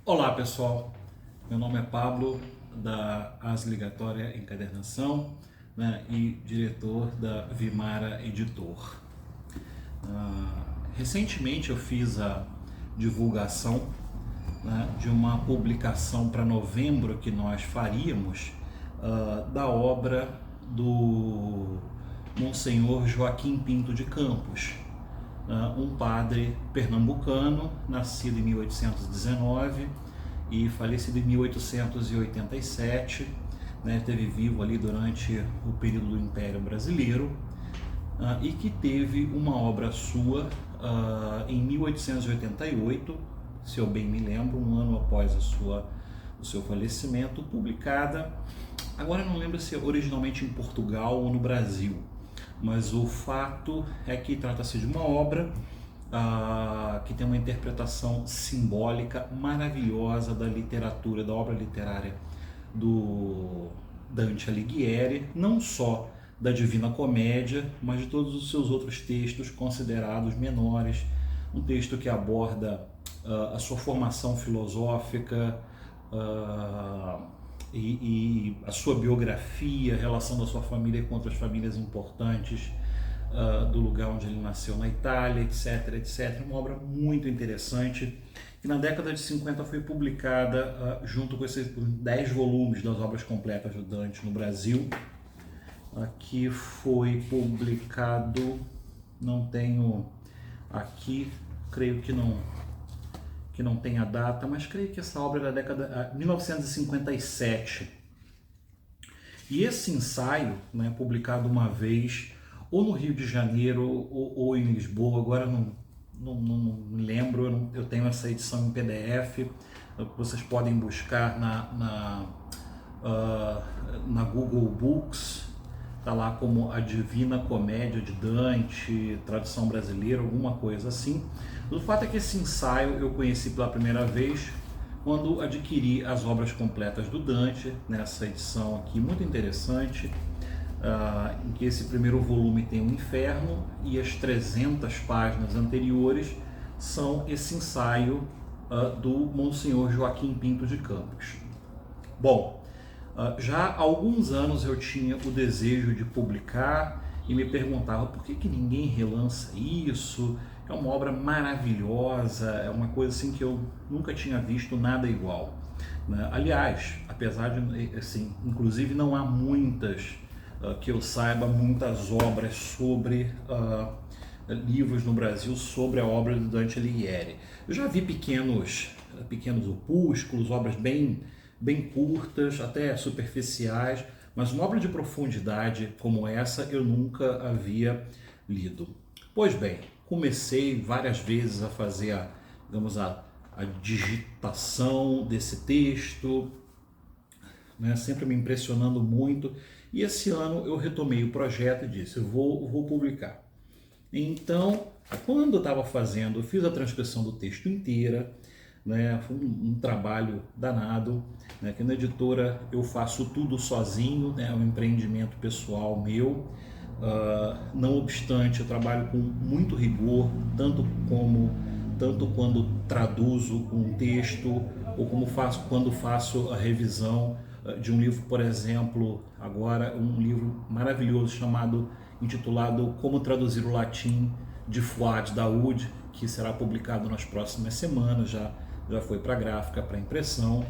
Olá pessoal, meu nome é Pablo da As Ligatória Encadernação, né, e diretor da Vimara Editor. Recentemente eu fiz a divulgação, né, de uma publicação para novembro que nós faríamos da obra do Monsenhor Joaquim Pinto de Campos, um padre pernambucano, nascido em 1819 e falecido em 1887, né, esteve vivo ali durante o período do Império Brasileiro, e que teve uma obra sua em 1888, se eu bem me lembro, um ano após o seu falecimento, publicada, agora não lembro se originalmente em Portugal ou no Brasil, mas o fato é que trata-se de uma obra que tem uma interpretação simbólica maravilhosa da literatura, da obra literária do Dante Alighieri, não só da Divina Comédia, mas de todos os seus outros textos considerados menores, um texto que aborda a sua formação filosófica, e a sua biografia, a relação da sua família com outras famílias importantes do lugar onde ele nasceu na Itália, etc, etc. Uma obra muito interessante que na década de 50 foi publicada junto com esses 10 volumes das obras completas do Dante no Brasil. Aqui foi publicado, não tenho aqui, creio que não tem a data, mas creio que essa obra é da década de 1957. E esse ensaio, né, publicado uma vez, ou no Rio de Janeiro, ou em Lisboa, agora não me lembro, eu tenho essa edição em PDF, vocês podem buscar na Google Books, está lá como A Divina Comédia de Dante, tradução brasileira, alguma coisa assim. O fato é que esse ensaio eu conheci pela primeira vez quando adquiri as obras completas do Dante, nessa edição aqui muito interessante, em que esse primeiro volume tem o Inferno e as 300 páginas anteriores são esse ensaio do Monsenhor Joaquim Pinto de Campos. Bom, já há alguns anos eu tinha o desejo de publicar e me perguntava por que ninguém relança isso. É uma obra maravilhosa, é uma coisa assim que eu nunca tinha visto nada igual, né? Aliás, apesar de, assim, inclusive não há muitas, que eu saiba, muitas obras sobre livros no Brasil sobre a obra do Dante Alighieri. Eu já vi pequenos opúsculos, obras bem curtas, até superficiais, mas uma obra de profundidade como essa eu nunca havia lido. Pois bem, comecei várias vezes a fazer a digitação desse texto, né, sempre me impressionando muito, e esse ano eu retomei o projeto e disse, eu vou publicar. Então, quando eu estava fazendo, eu fiz a transcrição do texto inteira, né, foi um trabalho danado, né, que na editora eu faço tudo sozinho, né, é um empreendimento pessoal meu, não obstante eu trabalho com muito rigor, tanto quando traduzo um texto, ou quando faço a revisão de um livro, por exemplo, agora um livro maravilhoso intitulado Como Traduzir o Latim de Fuad Daoud, que será publicado nas próximas semanas, já foi para a gráfica, para impressão,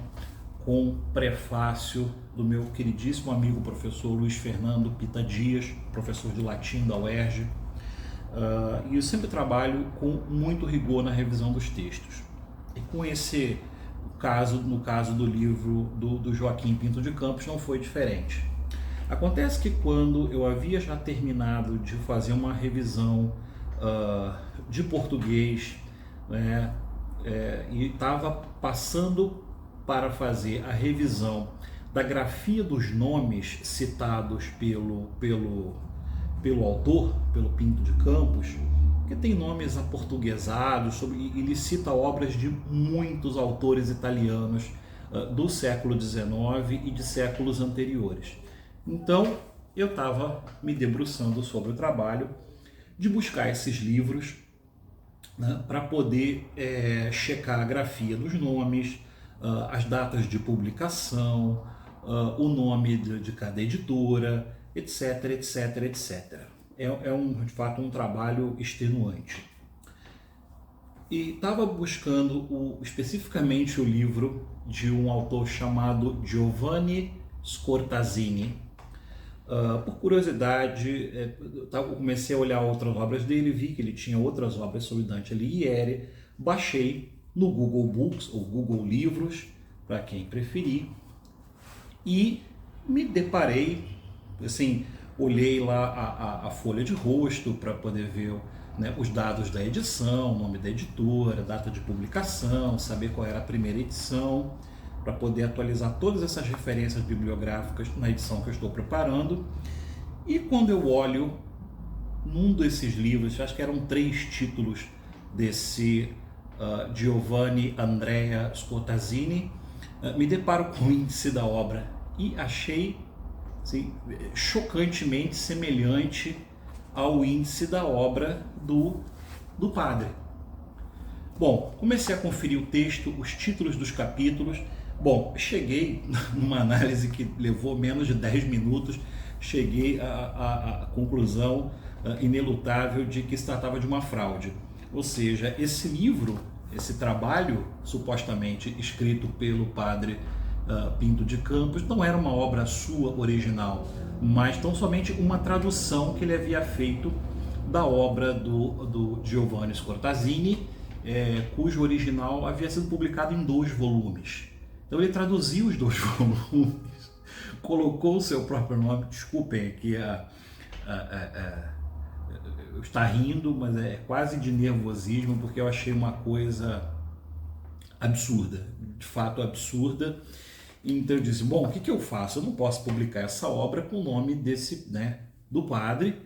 com prefácio do meu queridíssimo amigo professor Luiz Fernando Pita Dias, professor de latim da UERJ, e eu sempre trabalho com muito rigor na revisão dos textos. E com no caso do livro do Joaquim Pinto de Campos não foi diferente. Acontece que quando eu havia já terminado de fazer uma revisão de português, né, e estava passando para fazer a revisão da grafia dos nomes citados pelo autor, pelo Pinto de Campos, que tem nomes aportuguesados, e ele cita obras de muitos autores italianos do século XIX e de séculos anteriores. Então, eu estava me debruçando sobre o trabalho de buscar esses livros, né, para poder checar a grafia dos nomes, as datas de publicação, o nome de cada editora, etc, etc, etc. De fato um trabalho extenuante. E estava buscando especificamente o livro de um autor chamado Giovanni Scortazini. Por curiosidade, eu comecei a olhar outras obras dele, vi que ele tinha outras obras sobre Dante Alighieri, baixei no Google Books ou Google Livros, para quem preferir, e me deparei, assim, olhei lá a folha de rosto para poder ver, né, os dados da edição, nome da editora, data de publicação, saber qual era a primeira edição, para poder atualizar todas essas referências bibliográficas na edição que eu estou preparando. E quando eu olho num desses livros, acho que eram 3 títulos desse Giovanni Andrea Scortazini, me deparo com o índice da obra e achei, assim, chocantemente semelhante ao índice da obra do padre. Bom, comecei a conferir o texto, os títulos dos capítulos. Bom, cheguei numa análise que levou menos de 10 minutos, cheguei à conclusão inelutável de que se tratava de uma fraude. Ou seja, esse livro, esse trabalho supostamente escrito pelo padre Pinto de Campos não era uma obra sua original, mas tão somente uma tradução que ele havia feito da obra do Giovanni Scortazini, cujo original havia sido publicado em 2 volumes. Então ele traduziu os 2 volumes, colocou o seu próprio nome. Desculpem aqui está rindo, mas é quase de nervosismo, porque eu achei uma coisa absurda, de fato absurda. Então eu disse, bom, o que eu faço? Eu não posso publicar essa obra com o nome desse, né, do padre.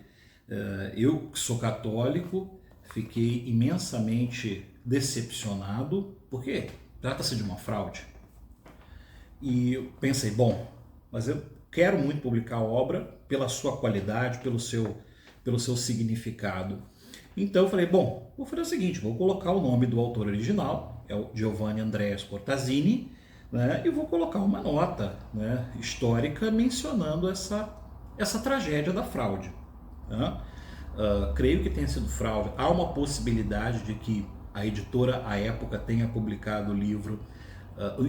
Eu, que sou católico, fiquei imensamente decepcionado, porque trata-se de uma fraude. E eu pensei, bom, mas eu quero muito publicar a obra pela sua qualidade, pelo seu significado. Então eu falei, bom, vou fazer o seguinte, vou colocar o nome do autor original, é o Giovanni Andrea Scortazini, né, e vou colocar uma nota, né, histórica mencionando essa tragédia da fraude. Né? Creio que tenha sido fraude. Há uma possibilidade de que a editora, à época, tenha publicado o livro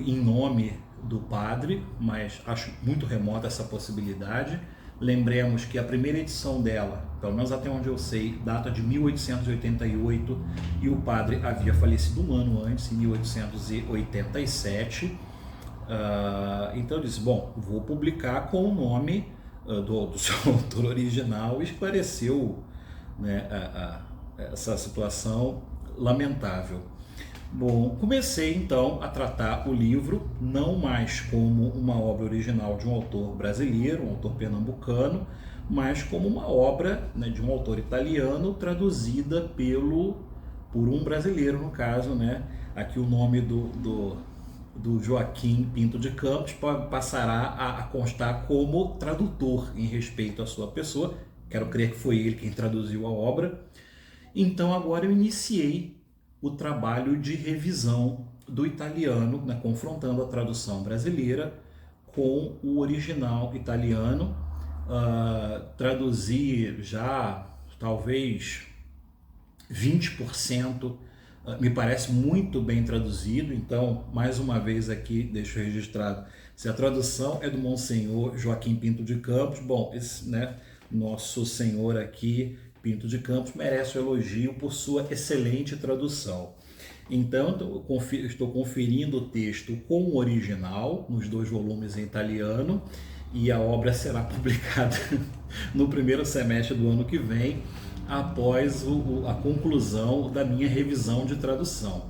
em nome do padre, mas acho muito remota essa possibilidade. Lembremos que a primeira edição dela, pelo menos até onde eu sei, data de 1888 e o padre havia falecido um ano antes, em 1887. Então eu disse, bom, vou publicar com o nome do seu autor original. E esclareceu, né, essa situação lamentável. Bom, comecei então a tratar o livro não mais como uma obra original de um autor brasileiro, um autor pernambucano, mas como uma obra, né, de um autor italiano traduzida por um brasileiro, no caso, né? Aqui o nome do Joaquim Pinto de Campos passará a constar como tradutor em respeito à sua pessoa. Quero crer que foi ele quem traduziu a obra. Então agora eu iniciei o trabalho de revisão do italiano, né, confrontando a tradução brasileira com o original italiano. Traduzi já talvez 20%, me parece muito bem traduzido. Então, mais uma vez aqui, deixo registrado, se a tradução é do Monsenhor Joaquim Pinto de Campos, bom, esse, né, nosso senhor aqui, Pinto de Campos, merece o elogio por sua excelente tradução. Então, estou conferindo o texto com o original, nos 2 volumes em italiano, e a obra será publicada no primeiro semestre do ano que vem, após a conclusão da minha revisão de tradução.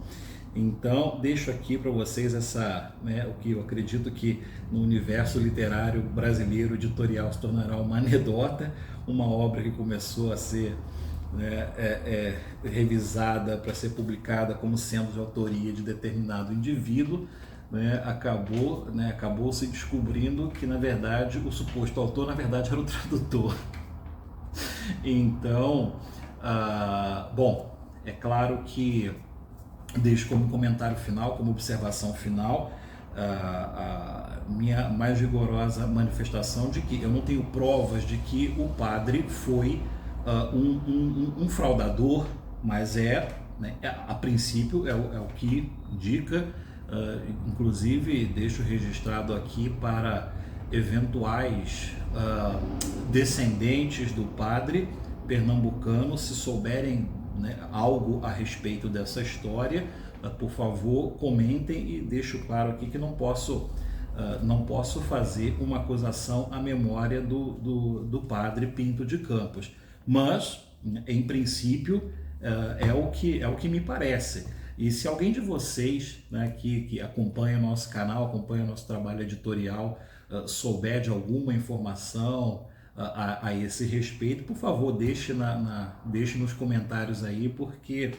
Então, deixo aqui para vocês o que eu acredito que no universo literário brasileiro editorial se tornará uma anedota, uma obra que começou a ser, né, revisada para ser publicada como sendo de autoria de determinado indivíduo, né, acabou se descobrindo que, na verdade, o suposto autor, na verdade, era o tradutor. Então, bom, é claro que deixo como comentário final, como observação final, a minha mais rigorosa manifestação de que eu não tenho provas de que o padre foi um fraudador, mas né, a princípio é o que indica. Inclusive deixo registrado aqui para eventuais descendentes do padre pernambucano, se souberem, né, algo a respeito dessa história, por favor comentem, e deixo claro aqui que não posso fazer uma acusação à memória do padre Pinto de Campos, mas em princípio é o que me parece. E se alguém de vocês, né, que acompanha nosso canal, acompanha nosso trabalho editorial, souber de alguma informação a esse respeito, por favor, deixe nos comentários aí, porque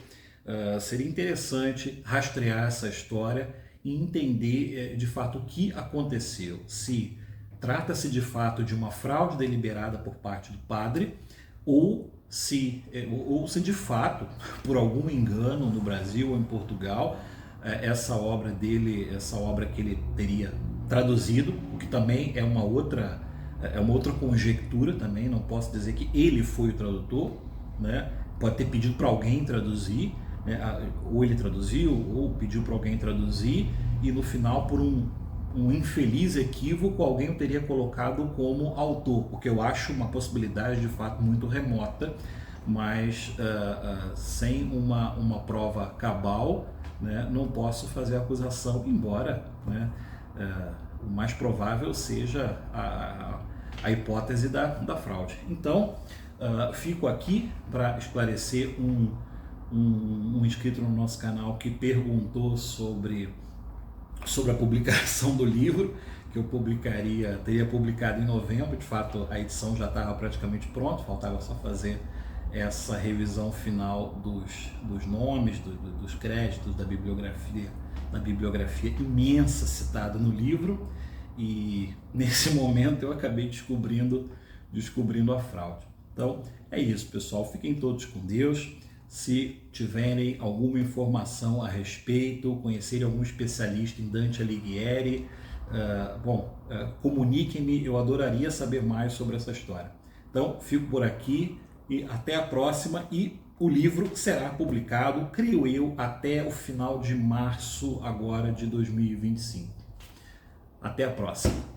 seria interessante rastrear essa história e entender de fato o que aconteceu. Se trata-se de fato de uma fraude deliberada por parte do padre, ou se de fato, por algum engano no Brasil ou em Portugal, essa obra que ele teria traduzido, o que também é uma outra conjectura também, não posso dizer que ele foi o tradutor, né? Pode ter pedido para alguém traduzir, né? Ou ele traduziu, ou pediu para alguém traduzir, e no final, por um infeliz equívoco, alguém o teria colocado como autor, o que eu acho uma possibilidade de fato muito remota, mas sem uma prova cabal, né, não posso fazer acusação, embora, né, o mais provável seja a hipótese da fraude. Então, fico aqui para esclarecer um inscrito no nosso canal que perguntou sobre a publicação do livro, que eu teria publicado em novembro. De fato, a edição já estava praticamente pronta, faltava só fazer essa revisão final dos nomes, dos créditos, da bibliografia imensa citada no livro, e nesse momento eu acabei descobrindo a fraude. Então é isso, pessoal, fiquem todos com Deus. Se tiverem alguma informação a respeito, conhecerem algum especialista em Dante Alighieri, comuniquem-me, eu adoraria saber mais sobre essa história. Então, fico por aqui e até a próxima, e o livro será publicado, creio eu, até o final de março agora de 2025. Até a próxima.